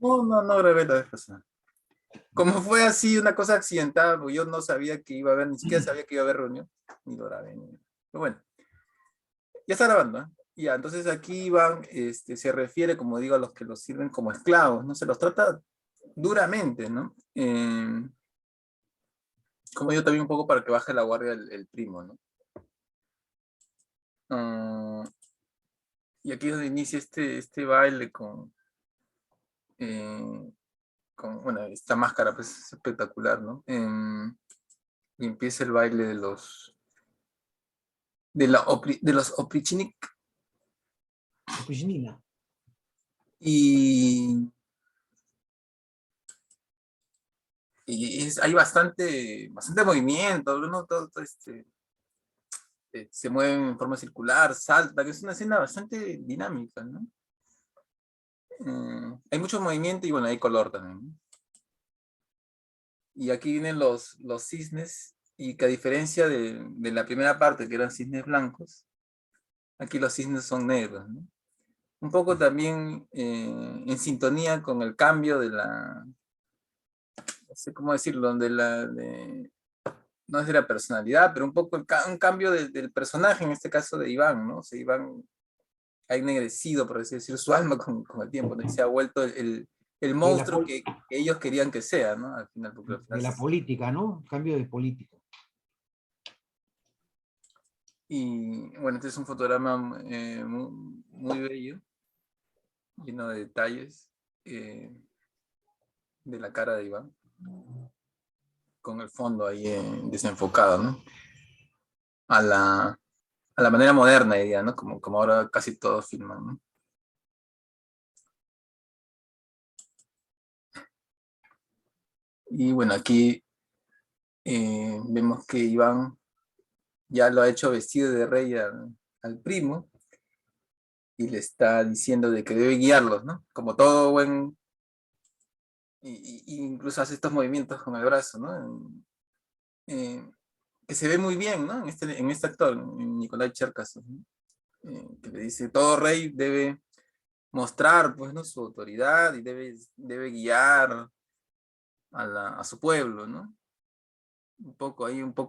No grabé la vez pasada. Como fue así, una cosa accidentada, porque yo no sabía que iba a haber, ni siquiera sabía que iba a haber reunión, ni lo grabé. Pero bueno, ya está grabando, ¿eh? Ya, entonces aquí Iván se refiere, como digo, a los que los sirven como esclavos, ¿no? Se los trata duramente, ¿no? Como yo también un poco para que baje la guardia el primo, ¿no? Ah, y aquí es donde inicia este baile bueno, esta máscara pues es espectacular, ¿no? Y empieza el baile de los oprichnik Oprichnina. y, hay bastante movimiento, ¿no? Se mueven en forma circular, saltan, es una escena bastante dinámica, ¿no? Hay mucho movimiento y bueno, hay color también, ¿no? Y aquí vienen los cisnes, y que a diferencia de la primera parte, que eran cisnes blancos, aquí los cisnes son negros, ¿no? Un poco también en sintonía con el cambio no sé cómo decirlo, no es de la personalidad, pero un poco un cambio del personaje, en este caso de Iván, ¿no? O sea, Iván ha ennegrecido, por así decir, su alma con el tiempo, ¿no? Y se ha vuelto el monstruo que ellos querían que sea, ¿no? Al final, porque al final de la política, ¿no? Cambio de política. Y bueno, este es un fotograma muy bello, lleno de detalles de la cara de Iván, con el fondo ahí desenfocado, ¿no? A la manera moderna, diría, ¿no? Como ahora casi todos filman, ¿no? Y bueno, aquí vemos que Iván ya lo ha hecho vestido de rey al primo, y le está diciendo de que debe guiarlos, ¿no? Como todo buen... Y incluso hace estos movimientos con el brazo, ¿no? Eh, que se ve muy bien, ¿no? En este actor, en Nicolai Cherkasov, ¿no? Que le dice, todo rey debe mostrar, pues, ¿no? Su autoridad y debe guiar a su pueblo, ¿no? Un poco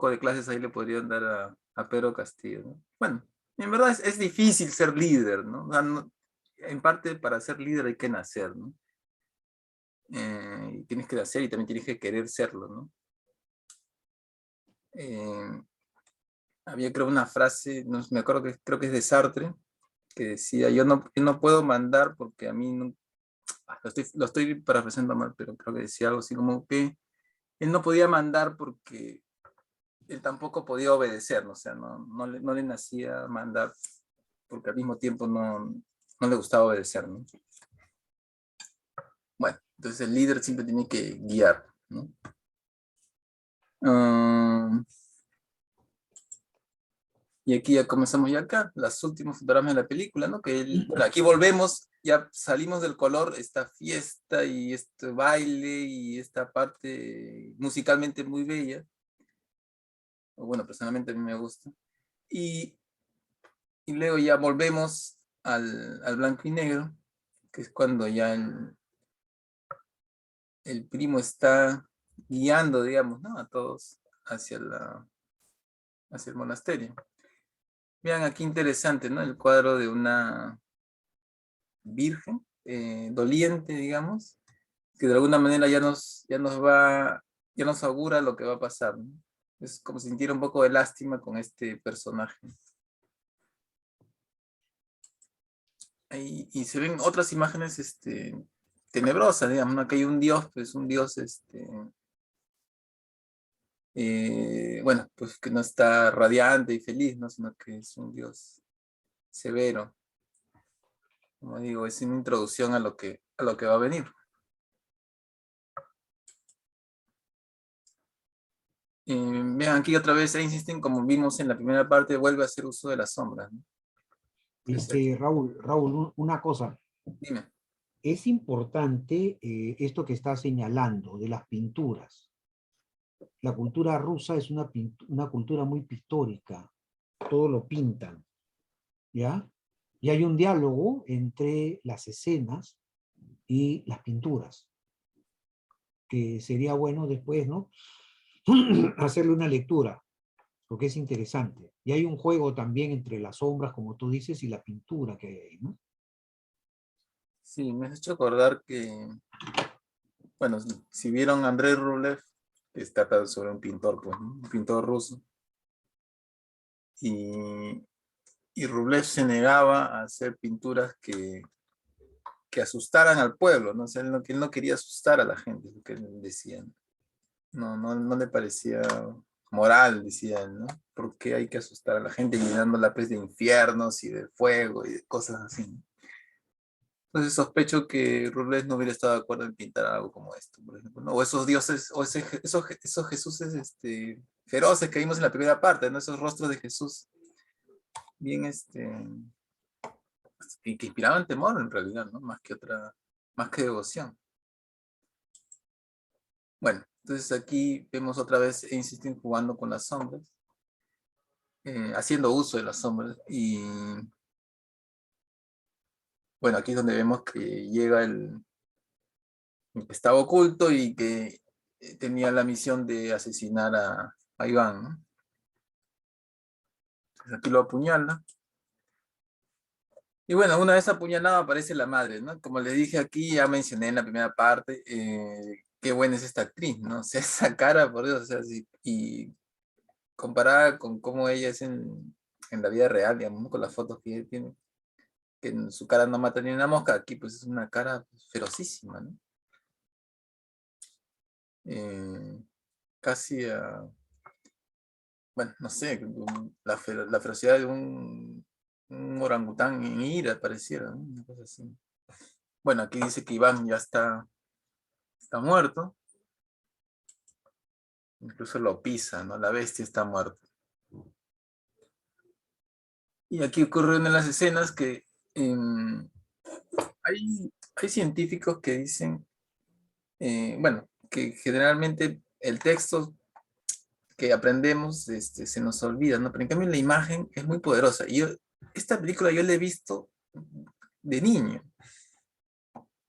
de clases ahí le podrían dar a Pedro Castillo, ¿no? Bueno, en verdad es difícil ser líder, ¿no? O sea, en parte para ser líder hay que nacer, ¿no? Y tienes que nacer y también tienes que querer serlo, ¿no? Había creo una frase, no me acuerdo, creo que es de Sartre, que decía, yo no puedo mandar porque a mí no, lo estoy parafraseando mal, pero creo que decía algo así como que él no podía mandar porque él tampoco podía obedecer, ¿no? O sea, no le nacía mandar porque al mismo tiempo no le gustaba obedecer, ¿no? Bueno, entonces el líder siempre tiene que guiar, ¿no? Y aquí ya comenzamos ya acá, las últimas fotogramas de la película, ¿no? Bueno, aquí volvemos, ya salimos del color, esta fiesta y este baile y esta parte musicalmente muy bella. O bueno, personalmente a mí me gusta. Y, y luego ya volvemos al blanco y negro, que es cuando ya el primo está guiando, digamos, ¿no? A todos hacia el monasterio. Vean aquí interesante, ¿no? El cuadro de una virgen, doliente, digamos, que de alguna manera ya nos augura lo que va a pasar, ¿no? Es como si sintiera un poco de lástima con este personaje. Y se ven otras imágenes tenebrosas, digamos, ¿no? Aquí hay un dios, pues un dios, bueno, pues que no está radiante y feliz, ¿no? Sino que es un dios severo. Como digo, es una introducción a lo que va a venir. Vean, aquí otra vez Einstein, como vimos en la primera parte, vuelve a hacer uso de las sombras, ¿no? Raúl, una cosa. Dime. Es importante esto que está señalando de las pinturas. La cultura rusa es una cultura muy pictórica. Todo lo pintan, ¿ya? Y hay un diálogo entre las escenas y las pinturas, que sería bueno después, ¿no? Hacerle una lectura, porque es interesante. Y hay un juego también entre las sombras, como tú dices, y la pintura que hay ahí, ¿no? Sí, me has hecho acordar que, bueno, si vieron Andrei Rublev, que trata sobre un pintor, pues, ¿no? Un pintor ruso. Y, y Rublev se negaba a hacer pinturas que asustaran al pueblo, ¿no? O sea, que él no quería asustar a la gente, lo que él decía. No le parecía moral, decía él, ¿no? ¿Por qué hay que asustar a la gente llenándola pues de infiernos y de fuego y de cosas así, ¿no? Entonces sospecho que Rublev no hubiera estado de acuerdo en pintar algo como esto, por ejemplo, ¿no? O esos dioses, o esos Jesuses feroces que vimos en la primera parte, ¿no? Esos rostros de Jesús, bien, que inspiraban temor en realidad, ¿no? Más que devoción. Bueno, entonces aquí vemos otra vez Einstein jugando con las sombras, haciendo uso de las sombras, y bueno, aquí es donde vemos que llega el que estaba oculto y que tenía la misión de asesinar a Iván, ¿no? Entonces aquí lo apuñala. Y bueno, una vez apuñalado aparece la madre, ¿no? Como le dije aquí, ya mencioné en la primera parte, qué buena es esta actriz, ¿no? O sea, esa cara, por Dios, o sea, y comparada con cómo ella es en la vida real, digamos, ¿no? Con las fotos que ella tiene, que en su cara no mata ni una mosca, aquí pues es una cara ferocísima, ¿no? Eh, casi a, bueno, no sé, la ferocidad de un orangután en ira, pareciera, ¿no? Una cosa así. Bueno, aquí dice que Iván ya está muerto, incluso lo pisa, ¿no? La bestia está muerta. Y aquí ocurre una de las escenas que hay científicos que dicen, bueno, que generalmente el texto que aprendemos se nos olvida, ¿no? Pero en cambio la imagen es muy poderosa. Y esta película yo la he visto de niño.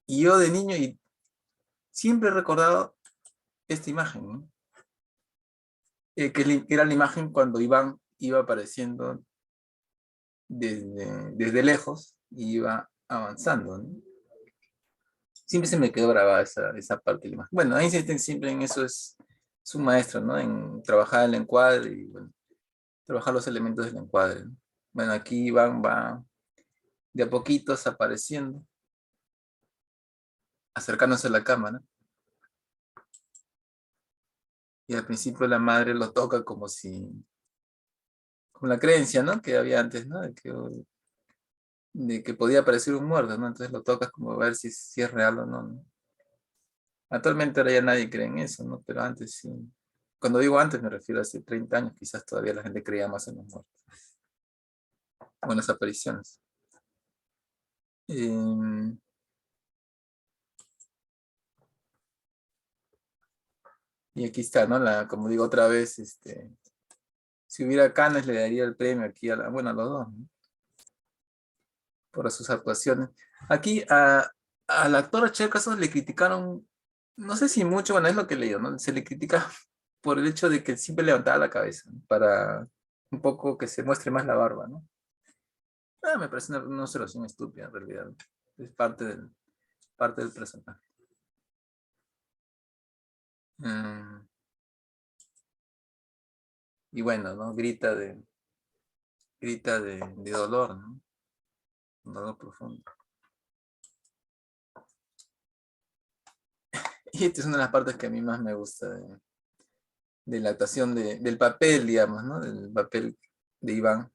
Y yo de niño y siempre he recordado esta imagen, ¿no? Que era la imagen cuando Iván iba apareciendo desde lejos y iba avanzando, ¿no? Siempre se me quedó grabada esa parte de la imagen. Bueno, Einstein siempre en eso es un maestro, ¿no? En trabajar el encuadre y, bueno, trabajar los elementos del encuadre, ¿no? Bueno, aquí Iván va de a poquitos apareciendo, acercándose a la cámara. Y al principio la madre lo toca como si, con la creencia, ¿no? Que había antes, ¿no? De que podía aparecer un muerto, ¿no? Entonces lo tocas como a ver si es real o no, ¿no? Actualmente ahora ya nadie cree en eso, ¿no? Pero antes sí. Cuando digo antes me refiero a hace 30 años, quizás todavía la gente creía más en los muertos. O en las apariciones. Eh, y aquí está, ¿no? Como digo otra vez, si hubiera Cannes le daría el premio aquí bueno, a los dos, ¿no? Por sus actuaciones. Aquí al actor Cherkasov le criticaron, no sé si mucho, bueno, es lo que he leído, ¿no? Se le critica por el hecho de que siempre levantaba la cabeza, ¿no? Para un poco que se muestre más la barba, ¿no? Me parece una observación estúpida en realidad. Es parte del personaje. Mm, y bueno, ¿no? Grita de dolor, ¿no? Un dolor profundo. Y esta es una de las partes que a mí más me gusta de la actuación del papel, digamos, ¿no? Del papel de Iván.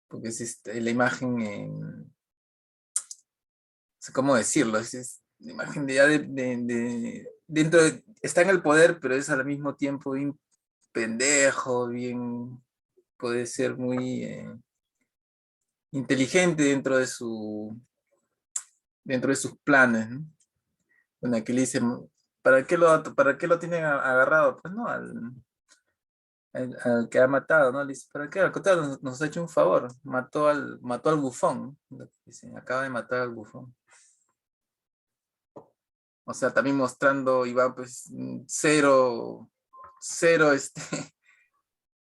Porque es la imagen, no sé cómo decirlo, es la imagen de ya está en el poder, pero es al mismo tiempo bien pendejo, bien, puede ser muy inteligente dentro de sus planes, ¿no? Bueno, aquí le dicen, ¿para qué lo tienen agarrado? Pues no, al que ha matado, ¿no? Le dice, ¿para qué? Al contrario, nos ha hecho un favor, mató al bufón, ¿no? Dicen, acaba de matar al bufón. O sea, también mostrando Iván, pues, cero, cero,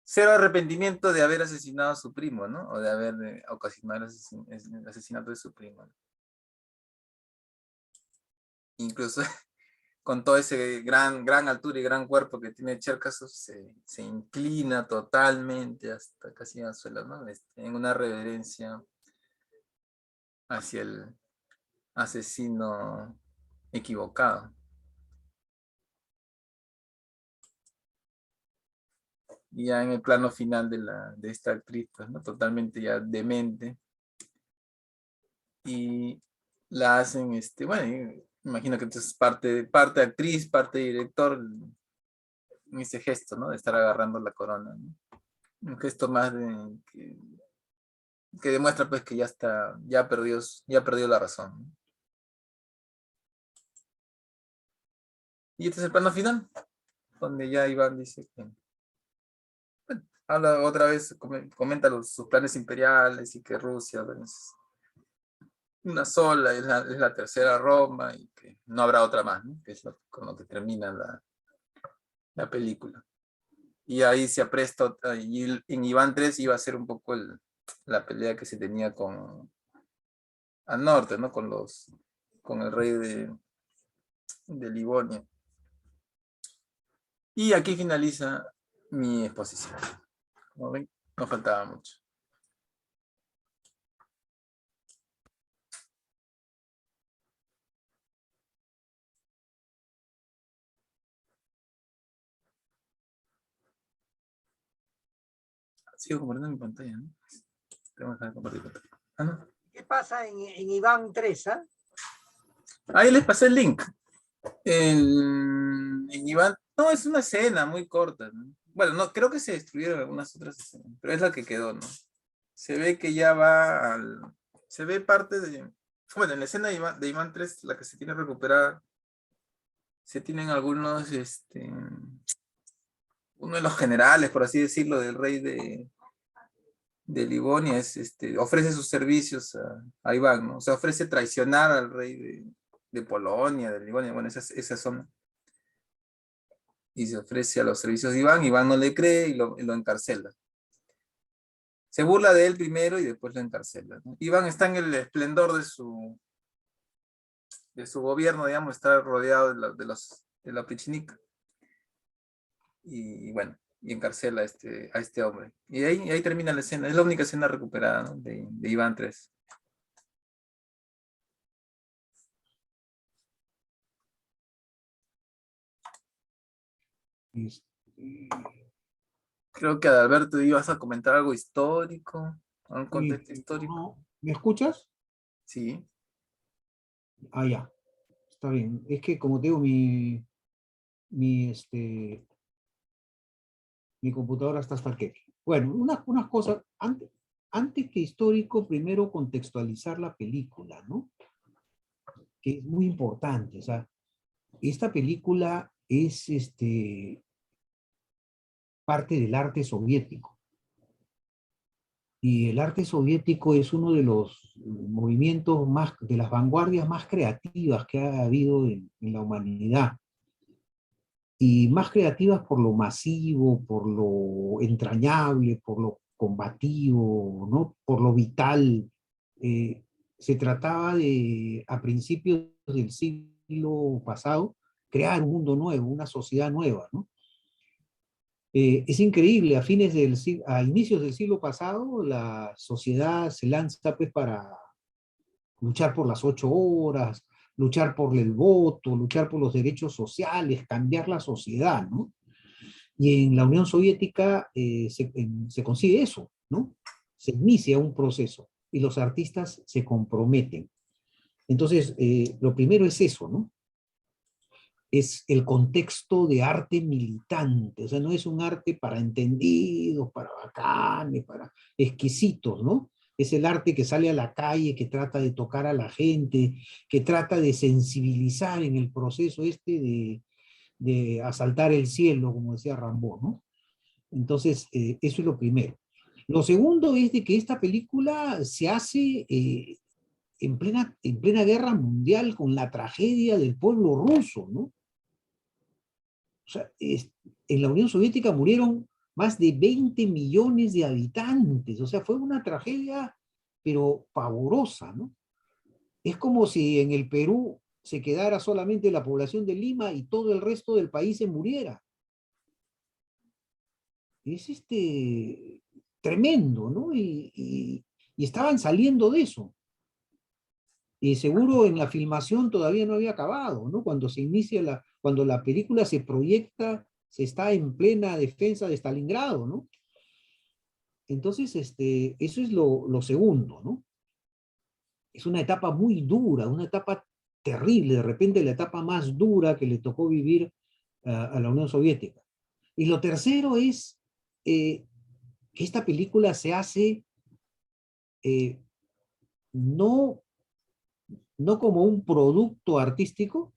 cero arrepentimiento de haber asesinado a su primo, ¿no? O de haber ocasionado el asesinato de su primo, ¿no? Incluso con todo ese gran altura y gran cuerpo que tiene Cherkasov, se inclina totalmente hasta casi al suelo, ¿no? En una reverencia hacia el asesino equivocado. Y ya en el plano final de esta actriz, pues, ¿no? Totalmente ya demente. Y la hacen, bueno, imagino que entonces parte actriz, parte director, en ese gesto, ¿no? De estar agarrando la corona, ¿no? Un gesto más que demuestra pues que ya está, ya perdió la razón, ¿no? Y este es el plano final, donde ya Iván dice que, bueno, habla otra vez, comenta sus planes imperiales y que Rusia, bueno, es una sola, es la tercera Roma y que no habrá otra más, ¿no? Que es con lo que termina la película. Y ahí se apresta, y en Iván 3 iba a ser un poco la pelea que se tenía al norte, ¿no? Con el rey de Livonia. Y aquí finaliza mi exposición. Como ven, no faltaba mucho. Sigo compartiendo mi pantalla, ¿no? Tengo que dejar de compartir pantalla. Ah, no. ¿Qué pasa en Iván 3? Ahí les pasé el link. En Iván, no, es una escena muy corta, ¿no? Bueno, no, creo que se destruyeron algunas otras escenas, pero es la que quedó, ¿no? Se ve que ya se ve parte bueno, en la escena de Iván 3, la que se tiene recuperada, se tienen algunos, uno de los generales, por así decirlo, del rey de Livonia, ofrece sus servicios a Iván, ¿no? O sea, ofrece traicionar al rey de Polonia, de Livonia, bueno, esa zona. Y se ofrece a los servicios de Iván, Iván no le cree y lo encarcela. Se burla de él primero y después lo encarcela, ¿no? Iván está en el esplendor de su gobierno, digamos, está rodeado de la Prichinica. Y bueno, y encarcela a este hombre. Y ahí termina la escena, es la única escena recuperada, ¿no? de Iván 3. Creo que Adalberto ibas a comentar algo histórico, un contexto histórico. No, ¿me escuchas? Sí. Ah, ya. Está bien. Es que como te digo, mi computadora está hasta el queque. Bueno, unas cosas, antes que histórico, primero contextualizar la película, ¿no? Que es muy importante. O sea, esta película es parte del arte soviético. Y el arte soviético es uno de los movimientos de las vanguardias más creativas que ha habido en la humanidad. Y más creativas por lo masivo, por lo entrañable, por lo combativo, ¿no? Por lo vital. Se trataba de, a principios del siglo pasado, crear un mundo nuevo, una sociedad nueva, ¿no? Es increíble, a inicios del siglo pasado, la sociedad se lanza pues para luchar por las 8 horas, luchar por el voto, luchar por los derechos sociales, cambiar la sociedad, ¿no? Y en la Unión Soviética se consigue eso, ¿no? Se inicia un proceso y los artistas se comprometen. Entonces, lo primero es eso, ¿no? Es el contexto de arte militante, o sea, no es un arte para entendidos, para bacanes, para exquisitos, ¿no? Es el arte que sale a la calle, que trata de tocar a la gente, que trata de sensibilizar en el proceso de asaltar el cielo, como decía Rambo, ¿no? Entonces, eso es lo primero. Lo segundo es de que esta película se hace en plena guerra mundial con la tragedia del pueblo ruso, ¿no? O sea, en la Unión Soviética murieron más de 20 millones de habitantes, o sea, fue una tragedia, pero pavorosa, ¿no? Es como si en el Perú se quedara solamente la población de Lima y todo el resto del país se muriera. Es tremendo, ¿no? Y estaban saliendo de eso. Y seguro en la filmación todavía no había acabado, ¿no? Cuando se inicia cuando la película se proyecta, se está en plena defensa de Stalingrado, ¿no? Entonces, eso es lo segundo, ¿no? Es una etapa muy dura, una etapa terrible, de repente la etapa más dura que le tocó vivir a la Unión Soviética. Y lo tercero es que esta película se hace eh, no, no como un producto artístico,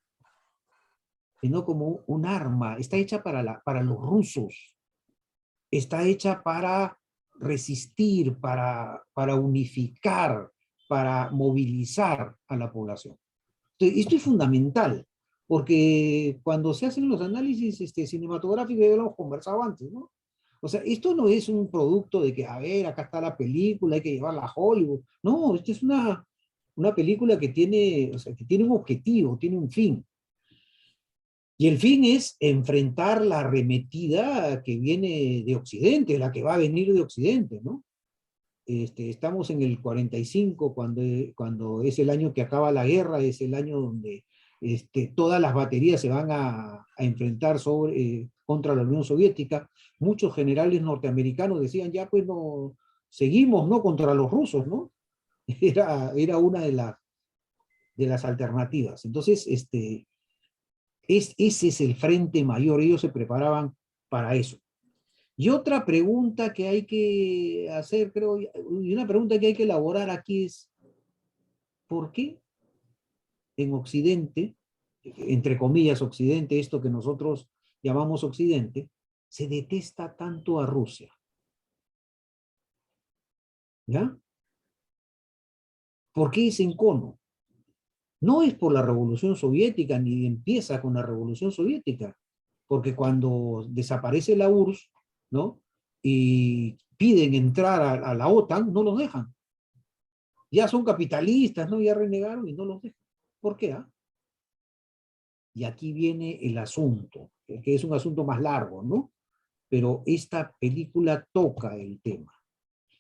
sino como un arma. Está hecha para los rusos, está hecha para resistir, para unificar, para movilizar a la población. Entonces, esto es fundamental, porque cuando se hacen los análisis cinematográficos, ya lo hemos conversado antes, ¿no? O sea, esto no es un producto de que, a ver, acá está la película, hay que llevarla a Hollywood. No, esto es una película que tiene, o sea, que tiene un objetivo, tiene un fin. Y el fin es enfrentar la arremetida que viene de Occidente, la que va a venir de Occidente, ¿no? Estamos en el 45, cuando es el año que acaba la guerra, es el año donde todas las baterías se van a enfrentar contra la Unión Soviética. Muchos generales norteamericanos decían, ya pues no, seguimos, ¿no? Contra los rusos, ¿no? Era una de las alternativas. Entonces, ese es el frente mayor, ellos se preparaban para eso. Y otra pregunta que hay que hacer, creo, y una pregunta que hay que elaborar aquí es, ¿por qué en Occidente, entre comillas Occidente, esto que nosotros llamamos Occidente, se detesta tanto a Rusia? ¿Ya? ¿Por qué ese encono? No es por la Revolución Soviética, ni empieza con la Revolución Soviética, porque cuando desaparece la URSS, ¿no? Y piden entrar a la OTAN, no los dejan. Ya son capitalistas, ¿no? Ya renegaron y no los dejan. ¿Por qué? Ah? Y aquí viene el asunto, que es un asunto más largo, ¿no? Pero esta película toca el tema.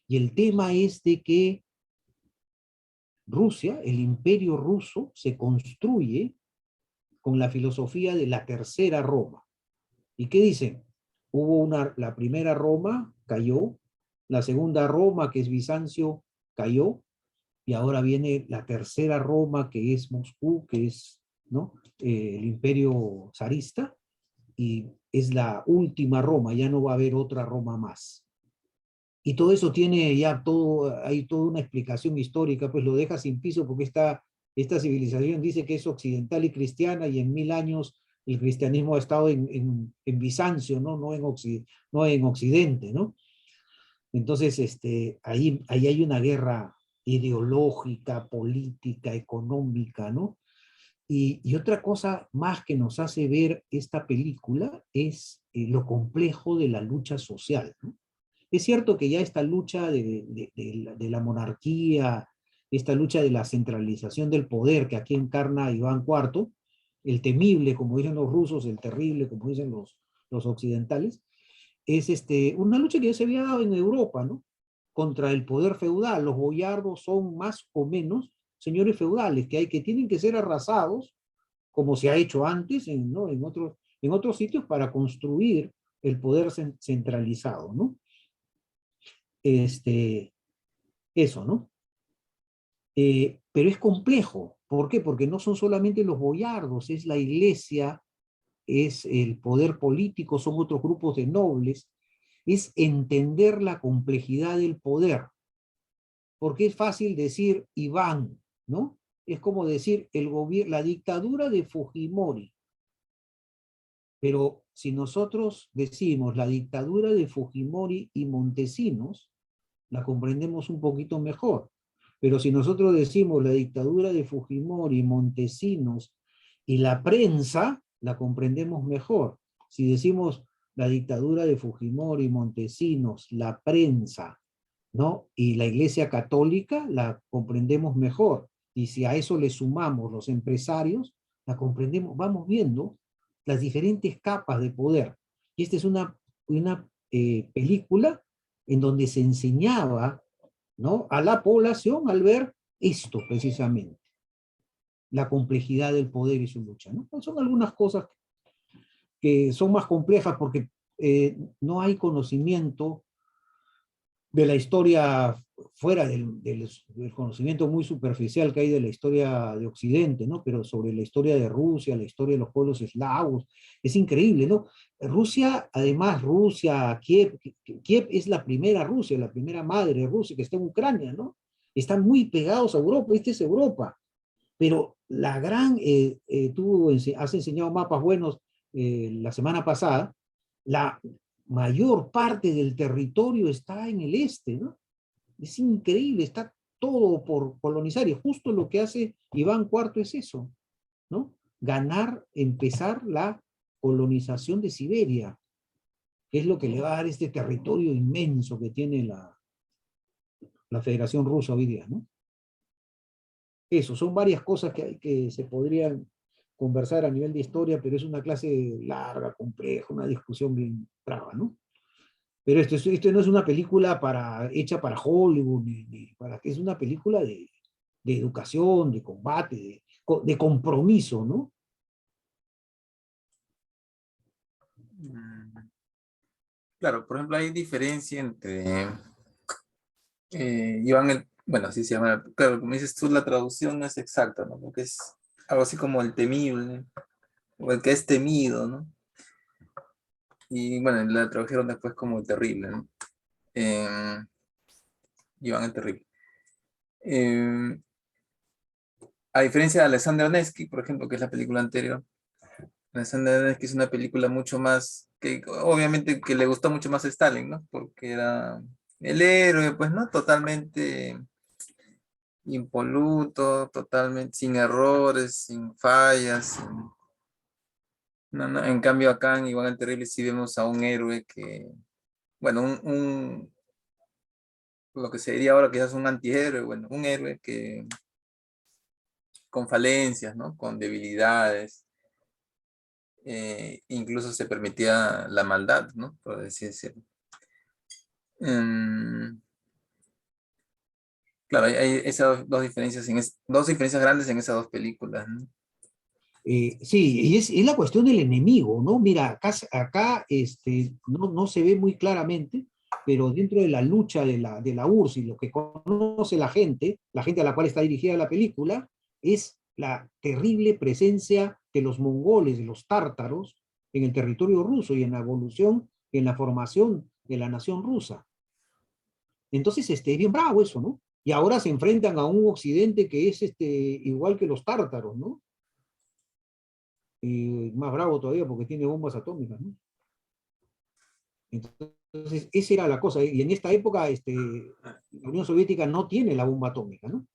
Y el tema es de que Rusia, el imperio ruso, se construye con la filosofía de la tercera Roma. ¿Y qué dicen? La primera Roma cayó, la segunda Roma, que es Bizancio, cayó, y ahora viene la tercera Roma, que es Moscú, que es, ¿no? El imperio zarista, y es la última Roma, ya no va a haber otra Roma más. Y todo eso tiene ya hay toda una explicación histórica, pues lo deja sin piso porque esta civilización dice que es occidental y cristiana y en 1000 años el cristianismo ha estado en Bizancio, ¿no? No en Occidente, ¿no? Entonces, ahí hay una guerra ideológica, política, económica, ¿no? Y otra cosa más que nos hace ver esta película es lo complejo de la lucha social, ¿no? Es cierto que ya esta lucha de la monarquía, esta lucha de la centralización del poder que aquí encarna Iván IV, el temible, como dicen los rusos, el terrible, como dicen los occidentales, es una lucha que ya se había dado en Europa, ¿no? Contra el poder feudal. Los boyardos son más o menos señores feudales que tienen que ser arrasados, como se ha hecho antes, ¿no? En otros sitios para construir el poder centralizado, ¿no? Este, Eso, ¿no? Pero es complejo. ¿Por qué? Porque no son solamente los boyardos, es la iglesia, es el poder político, son otros grupos de nobles, es entender la complejidad del poder. Porque es fácil decir Iván, ¿no? Es como decir la dictadura de Fujimori. Pero si nosotros decimos la dictadura de Fujimori y Montesinos, la comprendemos un poquito mejor. Pero si nosotros decimos la dictadura de Fujimori, Montesinos y la prensa, la comprendemos mejor. Si decimos la dictadura de Fujimori, Montesinos, la prensa, ¿no? Y la Iglesia Católica, la comprendemos mejor. Y si a eso le sumamos los empresarios, la comprendemos, vamos viendo las diferentes capas de poder. Y esta es una película en donde se enseñaba, ¿no?, a la población al ver esto precisamente, la complejidad del poder y su lucha, ¿no? Son algunas cosas que son más complejas porque no hay conocimiento de la historia fuera del conocimiento muy superficial que hay de la historia de Occidente, ¿no? Pero sobre la historia de Rusia, la historia de los pueblos eslavos, es increíble, ¿no? Rusia, además, Kiev es la primera Rusia, la primera madre Rusia que está en Ucrania, ¿no? Están muy pegados a Europa, esta es Europa. Pero tú has enseñado mapas buenos la semana pasada, la mayor parte del territorio está en el este, ¿no? Es increíble, está todo por colonizar, y justo lo que hace Iván IV es eso, ¿no? Empezar la colonización de Siberia, que es lo que le va a dar este territorio inmenso que tiene la Federación Rusa hoy día, ¿no? Eso, son varias cosas que se podrían conversar a nivel de historia, pero es una clase larga, compleja, una discusión bien brava, ¿no? Pero esto no es una película hecha para Hollywood, es una película de educación, de combate, de compromiso, ¿no? Claro, por ejemplo, hay diferencia entre bueno, así se llama, claro, como dices tú, la traducción no es exacta, ¿no? Porque es algo así como el temible, o el que es temido, ¿no? Y bueno, la tradujeron después como el terrible, ¿no? Iván el Terrible. Eh, a diferencia de Alexander Nevsky, por ejemplo, que es la película anterior, Alexander Nevsky es una película mucho más, que obviamente que le gustó mucho más a Stalin, ¿no? Porque era el héroe, pues, ¿no? Totalmente impoluto, totalmente sin errores, sin fallas. No, no, en cambio acá en Iván el Terrible sí vemos a un héroe que, bueno, lo que se diría ahora quizás un antihéroe, bueno, un héroe que con falencias, ¿no? Con debilidades, incluso se permitía la maldad, ¿no? Por así decirlo. Mm, claro, hay esas dos diferencias, dos diferencias grandes en esas dos películas, ¿no? Sí, y es la cuestión del enemigo, ¿no? Mira, acá no se ve muy claramente, pero dentro de la lucha de la URSS y lo que conoce la gente a la cual está dirigida la película, es la terrible presencia de los mongoles, de los tártaros, en el territorio ruso y en la evolución, en la formación de la nación rusa. Entonces, es bien bravo eso, ¿no? Y ahora se enfrentan a un occidente que es igual que los tártaros, ¿no? Y más bravo todavía porque tiene bombas atómicas, ¿no? Entonces, esa era la cosa. Y en esta época, la Unión Soviética no tiene la bomba atómica, ¿no?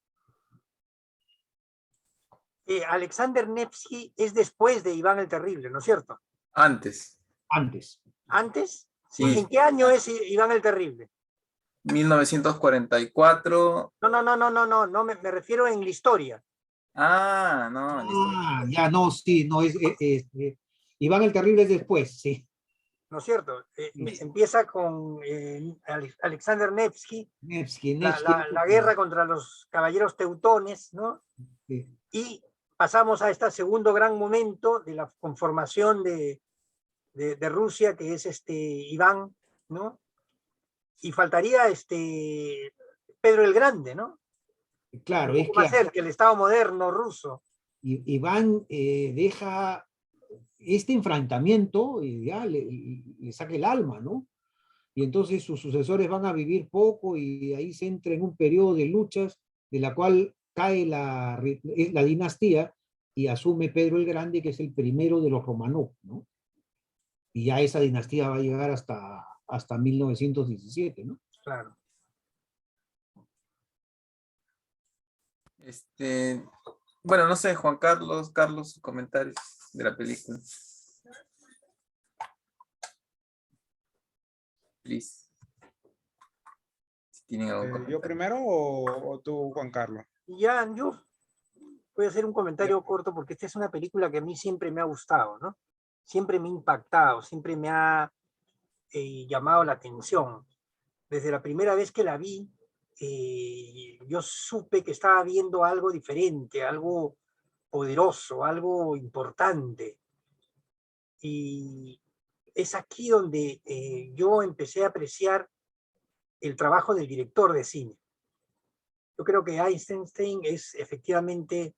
Alexander Nevsky es después de Iván el Terrible, ¿no es cierto? Antes, Antes. ¿Antes? sí, ¿En qué año es Iván el Terrible? 1944. No, me refiero en la historia. Ah, no, listo. Ya, no, sí, no, Iván el Terrible es después, sí. ¿No es cierto? Sí. Empieza con Alexander Nevsky, Nevsky, la guerra contra los caballeros teutones, ¿no? sí. Y pasamos a este segundo gran momento de la conformación de Rusia, que es Iván, ¿no? Y faltaría Pedro el Grande, ¿no? Un Claro, es poco que más cerca, el Estado moderno ruso. Iván deja este enfrentamiento y ya le saca el alma, ¿no? Y entonces sus sucesores van a vivir poco y ahí se entra en un periodo de luchas de la cual cae la dinastía y asume Pedro el Grande, que es el primero de los Romanov, ¿no? Y ya esa dinastía va a llegar hasta 1917, ¿no? Claro. Bueno, no sé, Juan Carlos, sus comentarios de la película. Please. Si tienen algún ¿Yo comentario. primero o tú, Juan Carlos? Ya, yo voy a hacer un comentario corto porque esta es una película que a mí siempre me ha gustado, ¿no? Siempre me ha impactado, siempre me ha llamado la atención. Desde la primera vez que la vi, yo supe que estaba viendo algo diferente, algo poderoso, algo importante. Y es aquí donde yo empecé a apreciar el trabajo del director de cine. Yo creo que Eisenstein es efectivamente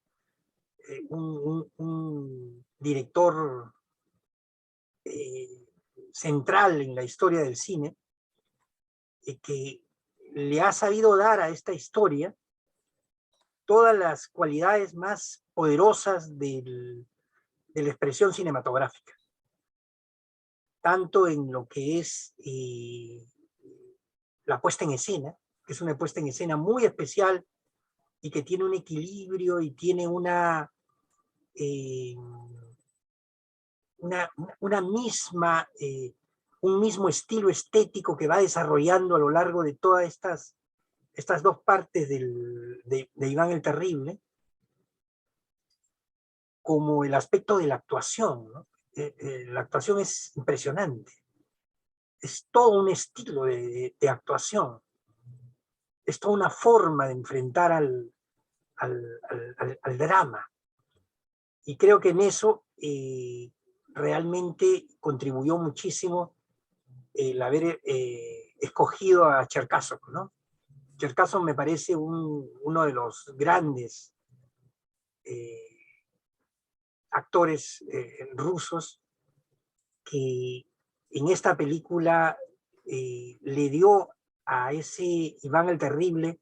un director central en la historia del cine, que le ha sabido dar a esta historia todas las cualidades más poderosas de la expresión cinematográfica, tanto en lo que es la puesta en escena, que es una puesta en escena muy especial y que tiene un equilibrio y tiene una misma, un mismo estilo estético que va desarrollando a lo largo de todas estas dos partes de Iván el Terrible, como el aspecto de la actuación, ¿no? La actuación es impresionante. Es todo un estilo de actuación. Es toda una forma de enfrentar al drama. Y creo que en eso realmente contribuyó muchísimo el haber escogido a Cherkasov, ¿no? Cherkasov me parece uno de los grandes actores rusos que en esta película le dio a ese Iván el Terrible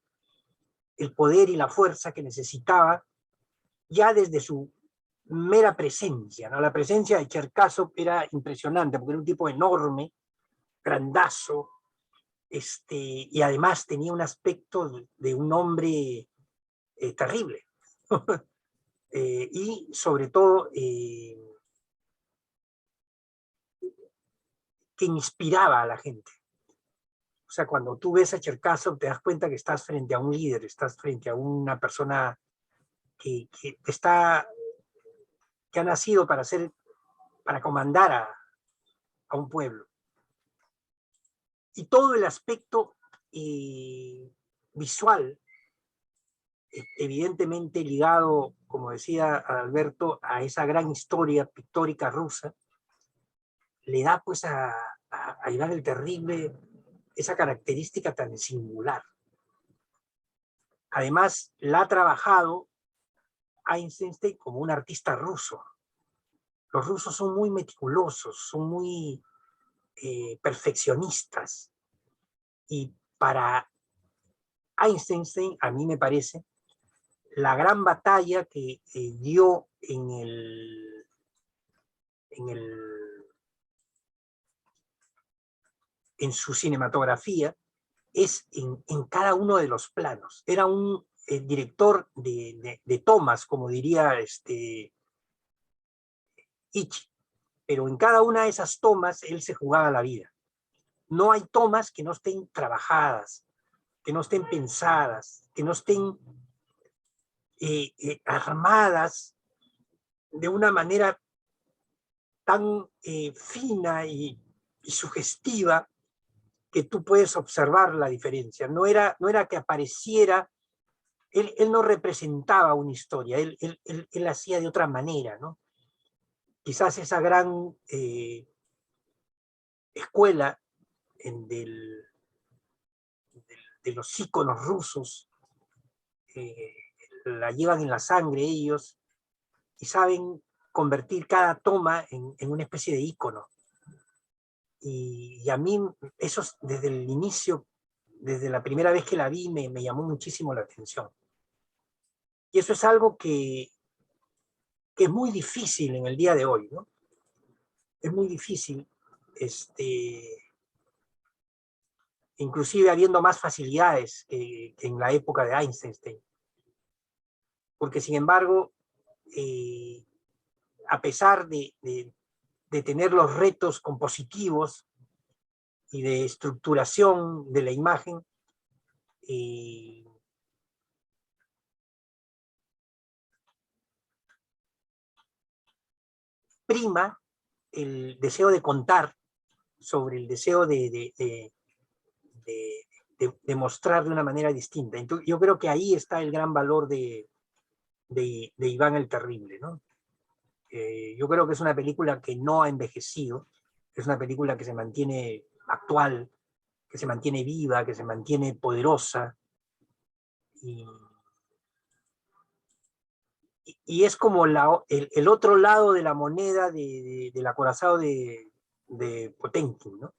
el poder y la fuerza que necesitaba ya desde su mera presencia, ¿no? La presencia de Cherkasov era impresionante porque era un tipo enorme, grandazo, y además tenía un aspecto de un hombre terrible. Y sobre todo que inspiraba a la gente. O sea, cuando tú ves a Cherkasov te das cuenta que estás frente a un líder, estás frente a una persona que ha nacido para comandar a un pueblo. Y todo el aspecto visual, evidentemente ligado, como decía Alberto, a esa gran historia pictórica rusa, le da pues a Iván el Terrible esa característica tan singular. Además, la ha trabajado Eisenstein como un artista ruso. Los rusos son muy meticulosos, son muy perfeccionistas. Y para Eisenstein, a mí me parece, la gran batalla que dio en su cinematografía es en cada uno de los planos. Era un director de tomas, como diría Ichi, pero en cada una de esas tomas él se jugaba la vida. No hay tomas que no estén trabajadas, que no estén pensadas, que no estén armadas de una manera tan fina y sugestiva que tú puedes observar la diferencia. No era que apareciera, él no representaba una historia, él hacía de otra manera, ¿no? Quizás esa gran escuela de los íconos rusos la llevan en la sangre ellos y saben convertir cada toma en una especie de ícono. Y a mí eso desde el inicio, desde la primera vez que la vi, me llamó muchísimo la atención. Y eso es algo que es muy difícil en el día de hoy, ¿no? Es muy difícil, inclusive habiendo más facilidades que en la época de Eisenstein. porque sin embargo, a pesar de tener los retos compositivos y de estructuración de la imagen, prima el deseo de contar sobre el deseo de mostrar de una manera distinta. Entonces, yo creo que ahí está el gran valor de Iván el Terrible, ¿no? Yo creo que es una película que no ha envejecido, es una película que se mantiene actual, que se mantiene viva, que se mantiene poderosa, y es como el otro lado de la moneda del acorazado de Potemkin, ¿no?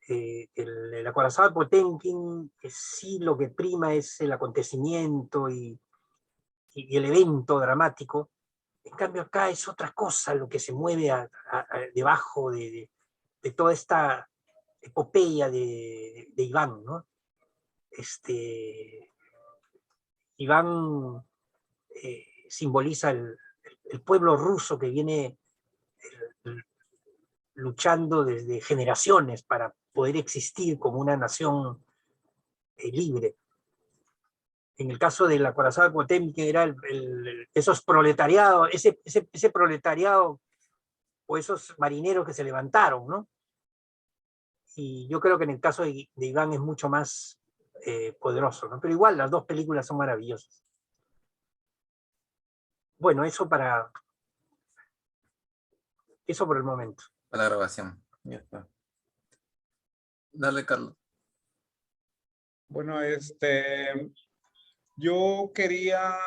El acorazado de Potemkin, sí, lo que prima es el acontecimiento y el evento dramático. En cambio acá es otra cosa lo que se mueve debajo de toda esta epopeya de Iván, ¿no? Iván simboliza el pueblo ruso que viene luchando desde generaciones para poder existir como una nación libre. En el caso del acorazado de Potemkin era esos proletariados, ese proletariado o esos marineros que se levantaron, ¿no? Y yo creo que en el caso de Iván es mucho más poderoso, ¿no? Pero igual las dos películas son maravillosas. Bueno, eso por el momento. Para la grabación. Ya está. Dale, Carlos. Bueno, yo quería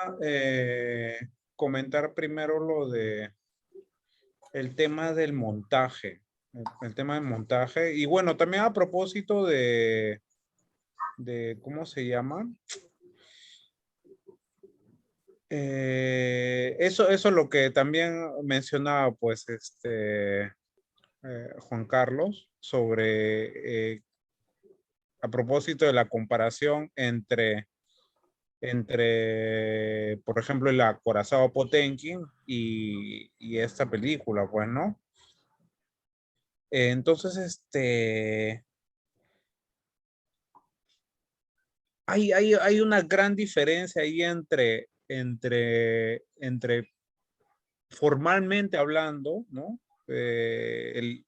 comentar primero lo de el tema del montaje. El tema del montaje. Y bueno, también a propósito de ¿cómo se llama? Eso es lo que también mencionaba, pues, Juan Carlos, sobre, a propósito de la comparación entre, por ejemplo, el acorazado Potemkin y esta película, pues, ¿no? Entonces, hay una gran diferencia ahí entre formalmente hablando, ¿no? El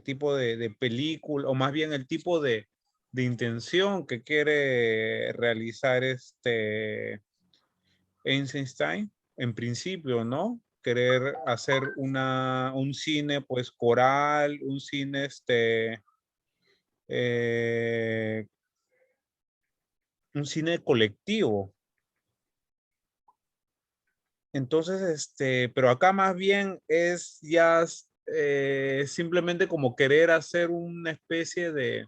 tipo de película, o más bien el tipo de intención que quiere realizar Eisenstein, en principio, ¿no? Querer hacer un cine, pues, coral, un cine, un cine colectivo. Entonces, pero acá más bien es ya simplemente como querer hacer una especie de,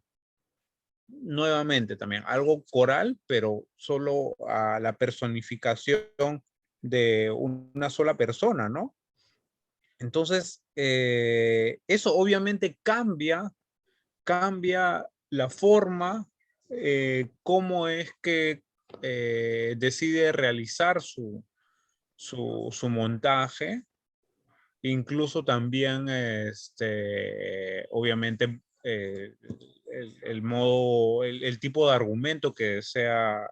nuevamente también, algo coral, pero solo a la personificación de una sola persona, ¿no? Entonces, eso obviamente cambia la forma, cómo es que decide realizar su montaje, incluso también, obviamente, el modo, el tipo de argumento que desea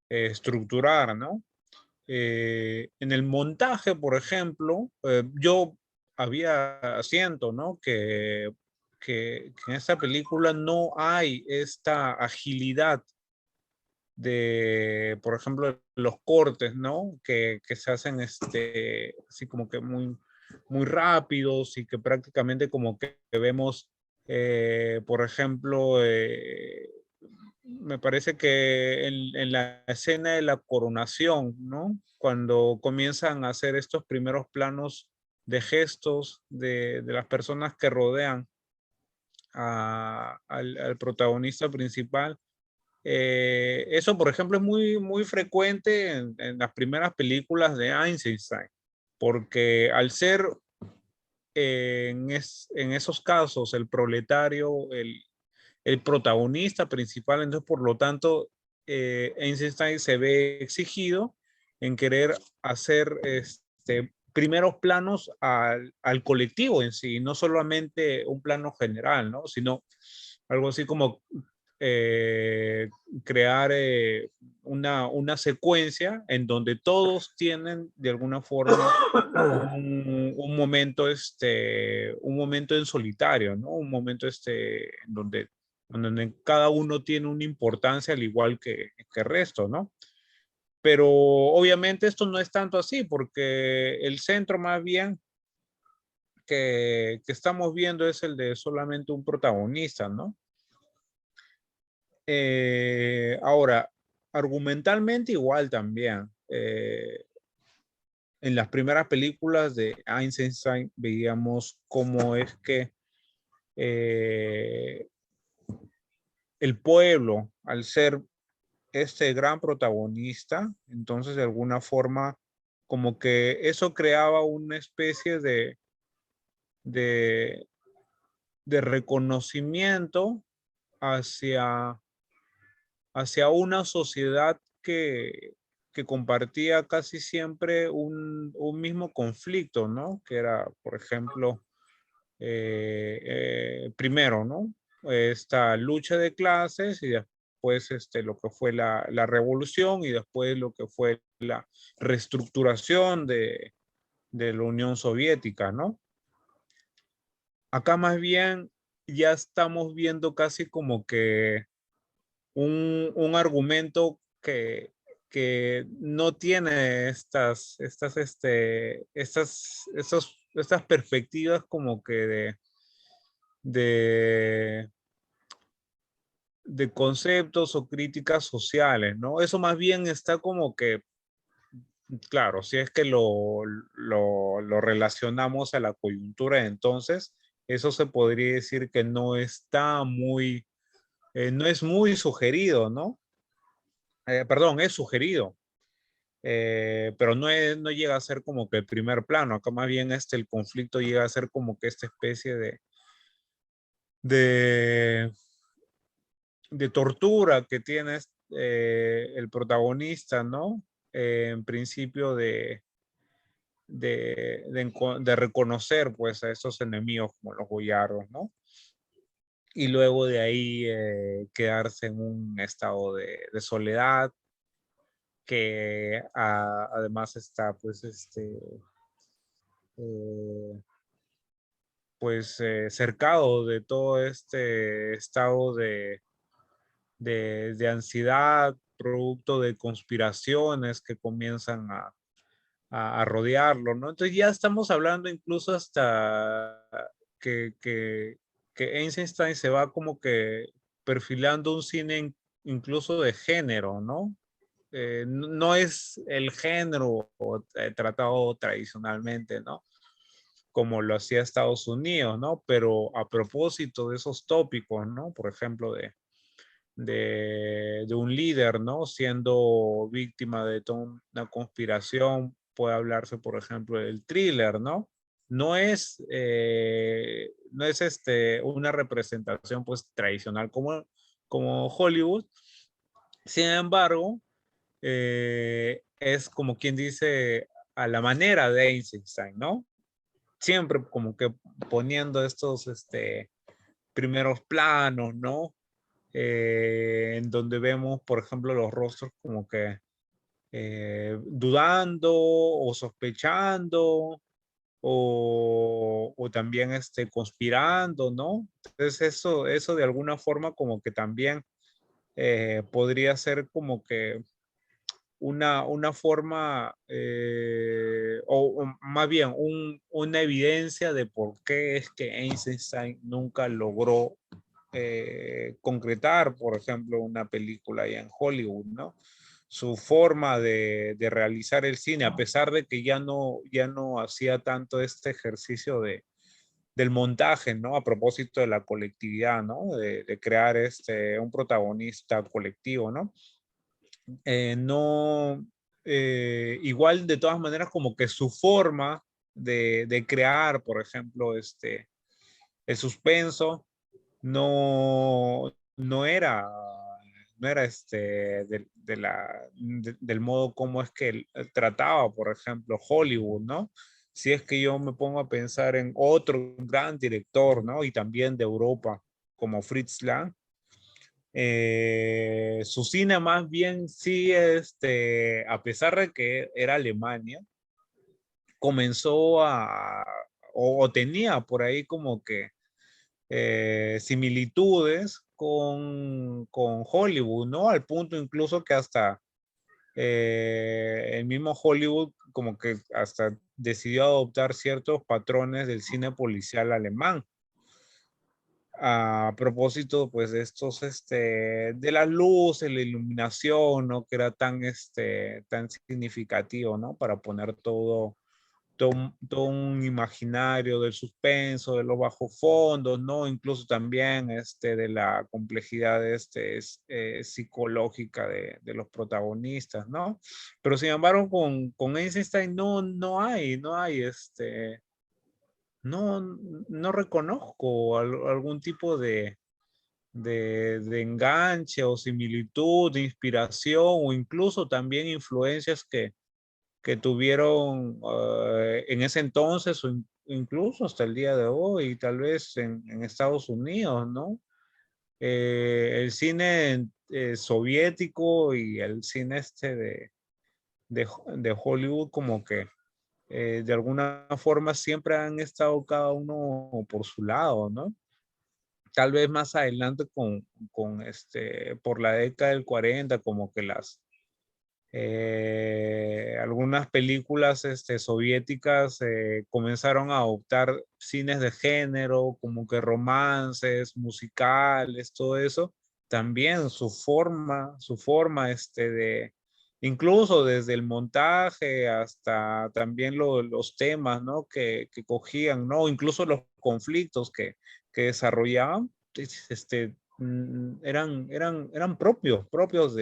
estructurar, ¿no? En el montaje, por ejemplo, yo siento, ¿no? Que en esta película no hay esta agilidad de, por ejemplo, los cortes, ¿no? Que se hacen así como que muy, muy rápidos y que prácticamente como que vemos, por ejemplo, me parece que en la escena de la coronación, ¿no? Cuando comienzan a hacer estos primeros planos de gestos de las personas que rodean al protagonista principal. Eso, por ejemplo, es muy, muy frecuente en las primeras películas de Eisenstein, porque al ser en esos casos el proletario, el protagonista principal, entonces por lo tanto Einstein se ve exigido en querer hacer primeros planos al colectivo en sí, no solamente un plano general, ¿no? Sino algo así como eh, crear una secuencia en donde todos tienen de alguna forma un momento en solitario, ¿no? Un momento en donde cada uno tiene una importancia al igual que el resto, ¿no? Pero obviamente esto no es tanto así, porque el centro más bien que estamos viendo es el de solamente un protagonista, ¿no? Ahora, argumentalmente igual también. En las primeras películas de Einstein veíamos cómo es que eh, el pueblo, al ser este gran protagonista, entonces de alguna forma como que eso creaba una especie de, de reconocimiento hacia, hacia una sociedad que compartía casi siempre un mismo conflicto, ¿no? Que era, por ejemplo, primero, ¿no? Esta lucha de clases y después lo que fue la revolución y después lo que fue la reestructuración de la Unión Soviética, ¿no? Acá más bien ya estamos viendo casi como que un argumento que no tiene estas perspectivas como que de, de conceptos o críticas sociales, ¿no? Eso más bien está como que, claro, si es que lo relacionamos a la coyuntura, entonces eso se podría decir que no está muy, no es muy sugerido, ¿no? Perdón, es sugerido, pero no llega a ser como que el primer plano. Acá más bien el conflicto llega a ser como que esta especie de, de tortura que tiene el protagonista, ¿no? En principio de reconocer pues a esos enemigos como los boyardos, ¿no? Y luego de ahí quedarse en un estado de soledad que además está pues eh, cercado de todo este estado de ansiedad, producto de conspiraciones que comienzan a rodearlo, ¿no? Entonces ya estamos hablando incluso hasta que, que, que Einstein se va como que perfilando un cine incluso de género, ¿no? No es el género tratado tradicionalmente, ¿no? Como lo hacía Estados Unidos, ¿no? Pero a propósito de esos tópicos, ¿no? Por ejemplo, de un líder, ¿no? Siendo víctima de toda una conspiración, puede hablarse, por ejemplo, del thriller, ¿no? No es una representación pues tradicional como Hollywood. Sin embargo, es como quien dice a la manera de Einstein, ¿no? Siempre como que poniendo estos primeros planos, ¿no? En donde vemos, por ejemplo, los rostros como que dudando o sospechando o también conspirando, ¿no? Entonces eso de alguna forma como que también podría ser como que una forma, o más bien una evidencia de por qué es que Einstein nunca logró concretar, por ejemplo, una película allá en Hollywood, ¿no? Su forma de realizar el cine, a pesar de que ya no hacía tanto este ejercicio del montaje, ¿no? A propósito de la colectividad, ¿no? De crear un protagonista colectivo, ¿no? No, igual de todas maneras como que su forma de crear, por ejemplo, el suspenso, no, no era, no era del modo como es que él trataba, por ejemplo, Hollywood, ¿no? Si es que yo me pongo a pensar en otro gran director, ¿no? Y también de Europa, como Fritz Lang, su cine más bien sí, a pesar de que era Alemania, comenzó o tenía por ahí como que similitudes con Hollywood, ¿no? Al punto incluso que hasta el mismo Hollywood como que hasta decidió adoptar ciertos patrones del cine policial alemán. A propósito, pues, de estos, de las luces, la iluminación, ¿no? Que era tan significativo, ¿no? Para poner todo un imaginario del suspenso, de los bajos fondos, ¿no? Incluso también, de la complejidad, psicológica de los protagonistas, ¿no? Pero sin embargo, con Eisenstein no hay, no, no reconozco algún tipo de enganche o similitud, de inspiración o incluso también influencias que tuvieron en ese entonces o incluso hasta el día de hoy, tal vez en Estados Unidos, ¿no? El cine soviético y el cine de Hollywood como que de alguna forma siempre han estado cada uno por su lado, ¿no? Tal vez más adelante por la década del 40, como que algunas películas soviéticas comenzaron a adoptar cines de género, como que romances, musicales, todo eso. También su forma incluso desde el montaje hasta también los temas, ¿no? Que cogían, ¿no? Incluso los conflictos que desarrollaban, eran propios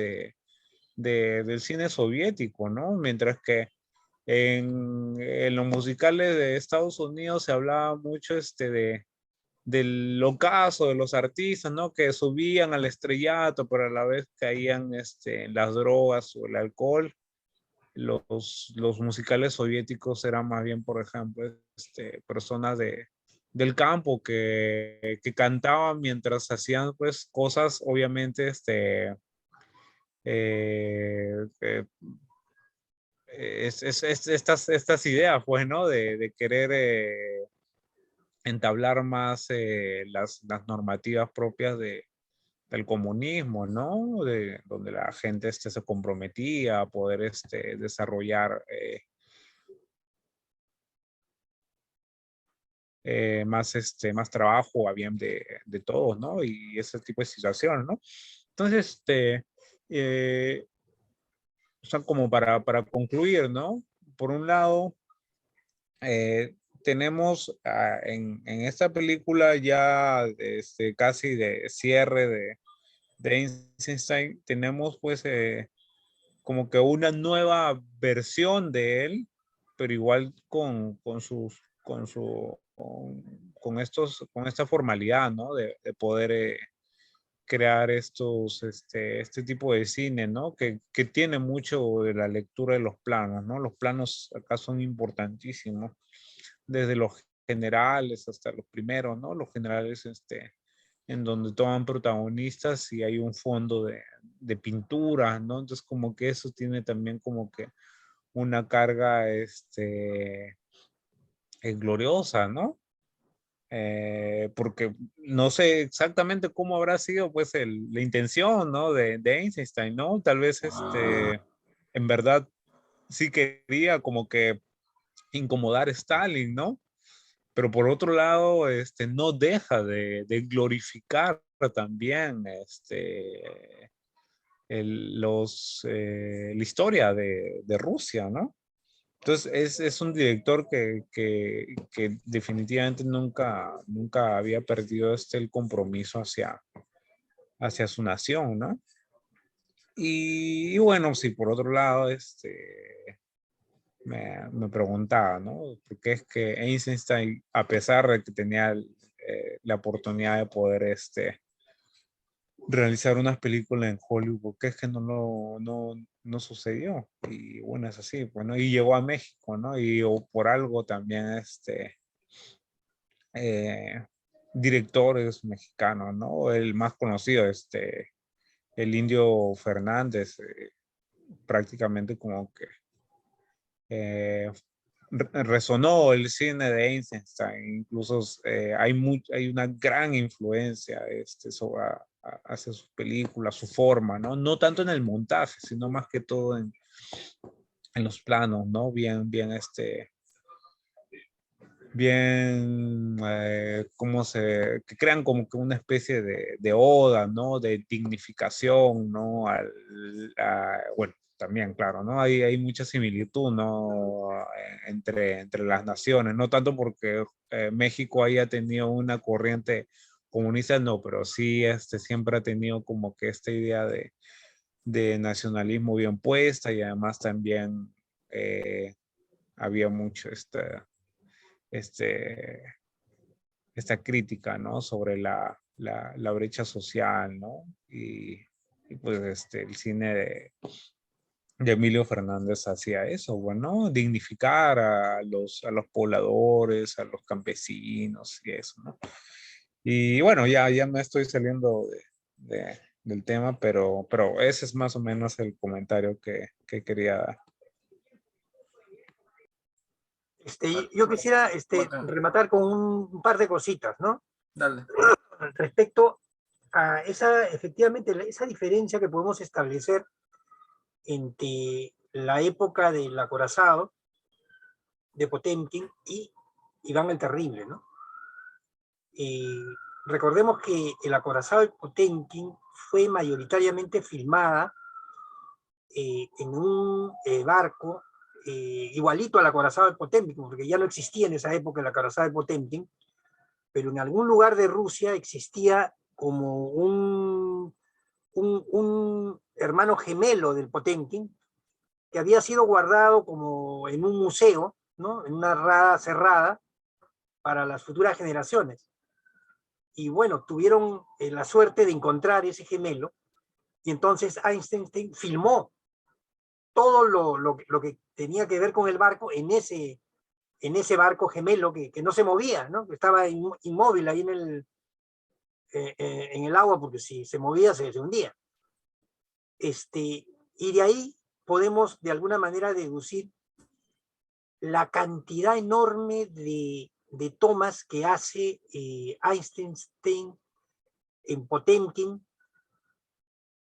del cine soviético, ¿no? Mientras que en los musicales de Estados Unidos se hablaba mucho del ocaso de los artistas, ¿no? Que subían al estrellato, pero a la vez caían en las drogas o el alcohol. Los musicales soviéticos eran más bien, por ejemplo, personas del campo que cantaban mientras hacían pues cosas obviamente eh, estas ideas, pues, ¿no? De querer entablar más las normativas propias del comunismo, ¿no? Donde la gente se comprometía a poder desarrollar más trabajo a bien de todos, ¿no? Y ese tipo de situaciones, ¿no? Entonces, eh, o sea, como para concluir, ¿no? Por un lado, tenemos en esta película ya casi de cierre de Einstein, tenemos pues como que una nueva versión de él, pero igual con esta formalidad, ¿no? De poder crear este tipo de cine, ¿no? Que tiene mucho de la lectura de los planos, ¿no? Los planos acá son importantísimos, desde los generales hasta los primeros, ¿no? Los generales, en donde toman protagonistas y hay un fondo de pintura, ¿no? Entonces como que eso tiene también como que una carga, gloriosa, ¿no? Porque no sé exactamente cómo habrá sido pues la intención, ¿no? De Einstein, ¿no? Tal vez en verdad sí quería como que incomodar a Stalin, ¿no? Pero por otro lado, no deja de glorificar también la historia de Rusia, ¿no? Entonces es un director que definitivamente nunca había perdido el compromiso hacia su nación, ¿no? Y bueno, sí, por otro lado, me preguntaba, ¿no? ¿Por qué es que Einstein, a pesar de que tenía la oportunidad de poder realizar unas películas en Hollywood, porque es que no sucedió. Y bueno, es así, pues, ¿no? Y llegó a México, ¿no? Y o por algo también eh, directores mexicanos, ¿no? El más conocido, el Indio Fernández, prácticamente como que eh, resonó el cine de Eisenstein, incluso hay una gran influencia hacia sus películas, su forma, ¿no? No tanto en el montaje, sino más que todo en los planos, ¿no? Que crean como que una especie de oda, ¿no? De dignificación, ¿no? Bueno, también, claro, ¿no? Hay mucha similitud, ¿no? Entre las naciones, no tanto porque México haya tenido una corriente comunista, no, pero sí siempre ha tenido como que esta idea de nacionalismo bien puesta y además también había mucho este, esta crítica, ¿no? Sobre la brecha social, ¿no? Y pues el cine de Emilio Fernández hacía eso, bueno, dignificar a los pobladores, a los campesinos y eso, ¿no? Y bueno, ya me estoy saliendo del tema, pero ese es más o menos el comentario que quería dar. Yo quisiera Bacán. rematar con un par de cositas, ¿no? Dale. Respecto a efectivamente, esa diferencia que podemos establecer entre la época del acorazado de Potemkin y Iván el Terrible, ¿no? Recordemos que el acorazado de Potemkin fue mayoritariamente filmada en un barco igualito al acorazado de Potemkin, porque ya no existía en esa época el acorazado de Potemkin, pero en algún lugar de Rusia existía como un hermano gemelo del Potemkin que había sido guardado como en un museo, ¿no? En una rada cerrada para las futuras generaciones. Y bueno, tuvieron la suerte de encontrar ese gemelo, y entonces Einstein filmó todo lo que tenía que ver con el barco en ese barco gemelo que no se movía, ¿no? Que estaba inmóvil ahí en el agua, porque si se movía se hundía. Y de ahí podemos de alguna manera deducir la cantidad enorme de tomas que hace Einstein en Potemkin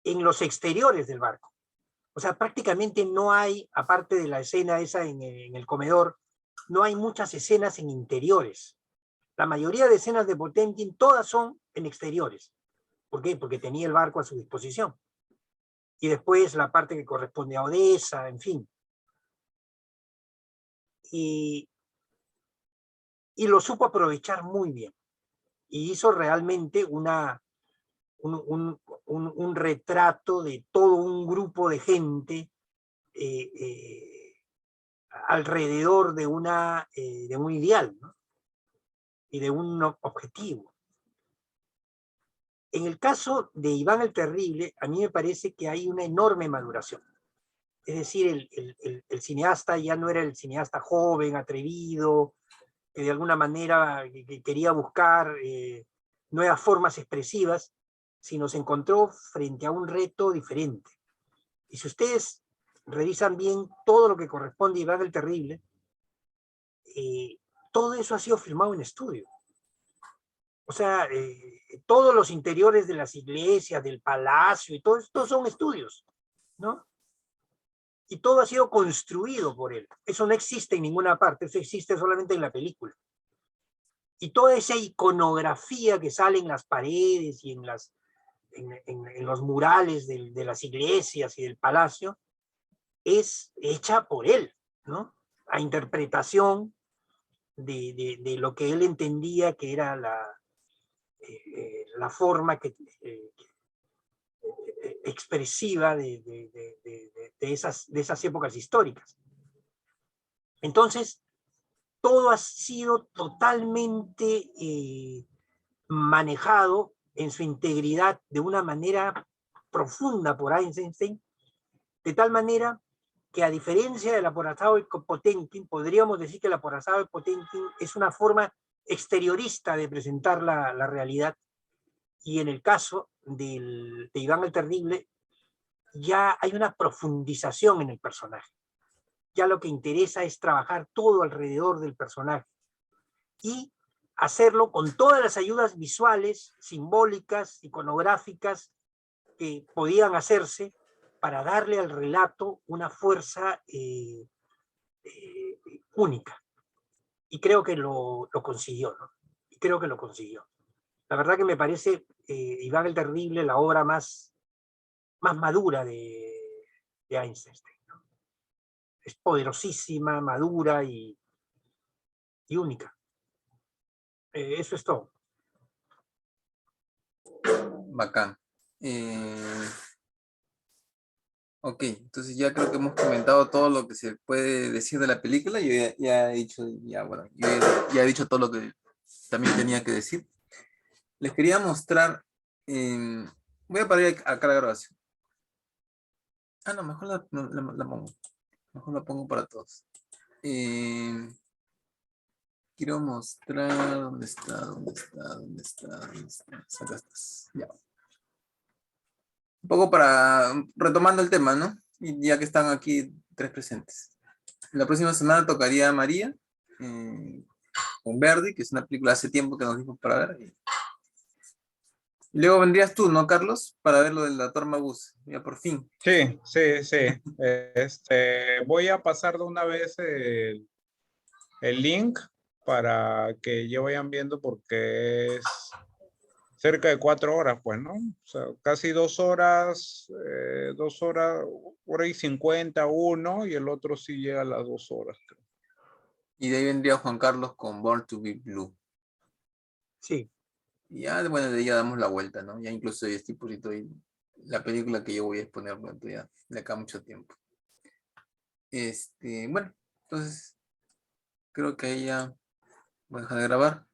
en los exteriores del barco. O sea, prácticamente no hay, aparte de la escena esa en el comedor, no hay muchas escenas en interiores. La mayoría de escenas de Potemkin, todas son en exteriores. ¿Por qué? Porque tenía el barco a su disposición. Y después la parte que corresponde a Odessa, en fin. Y lo supo aprovechar muy bien. Y hizo realmente un retrato de todo un grupo de gente alrededor de un ideal, ¿no? Y de un objetivo. En el caso de Iván el Terrible, a mí me parece que hay una enorme maduración. Es decir, el cineasta ya no era el cineasta joven, atrevido, que de alguna manera que quería buscar nuevas formas expresivas, sino se encontró frente a un reto diferente. Y si ustedes revisan bien todo lo que corresponde a Iván el Terrible, todo eso ha sido filmado en estudio. O sea, todos los interiores de las iglesias, del palacio, y todo esto son estudios, ¿no? Y todo ha sido construido por él. Eso no existe en ninguna parte, eso existe solamente en la película. Y toda esa iconografía que sale en las paredes y en los murales de las iglesias y del palacio es hecha por él, ¿no? A interpretación de lo que él entendía que era la forma expresiva de esas épocas históricas. Entonces, todo ha sido totalmente manejado en su integridad de una manera profunda por Einstein, de tal manera que a diferencia del acorazado de Potemkin, podríamos decir que el acorazado de Potemkin es una forma exteriorista de presentar la realidad, y en el caso de Iván el Terrible ya hay una profundización en el personaje. Ya lo que interesa es trabajar todo alrededor del personaje y hacerlo con todas las ayudas visuales, simbólicas, iconográficas que podían hacerse para darle al relato una fuerza única. Y creo que lo consiguió, ¿no? Y creo que lo consiguió. La verdad que me parece Iván el Terrible la obra más madura de Einstein, ¿no? Es poderosísima, madura y única. Eso es todo. Bacán. Ok, entonces ya creo que hemos comentado todo lo que se puede decir de la película. Yo ya he dicho, bueno, ya he dicho todo lo que también tenía que decir. Les quería mostrar, voy a parar acá la grabación. Ah, no, mejor la pongo. Mejor la pongo para todos. Quiero mostrar, ¿dónde está? Acá estás. Ya. Un poco para, retomando el tema, ¿no? Y ya que están aquí 3 presentes. La próxima semana tocaría María, con Verdi, que es una película hace tiempo que nos dimos para ver. Y luego vendrías tú, ¿no, Carlos? Para ver lo del Dr. Mabuse, ya por fin. Sí. Voy a pasar de una vez el link para que ya vayan viendo, porque es cerca de 4 horas, pues, ¿no? O sea, casi 2 horas, 1:50, uno, y el otro sí llega a las 2 horas. Y de ahí vendría Juan Carlos con Born to be Blue. Sí. Y ya, bueno, de ahí ya damos la vuelta, ¿no? Ya incluso ya estoy poniendo ahí la película que yo voy a exponer, bueno, ya de acá mucho tiempo. Bueno, entonces creo que ahí ya voy a dejar de grabar.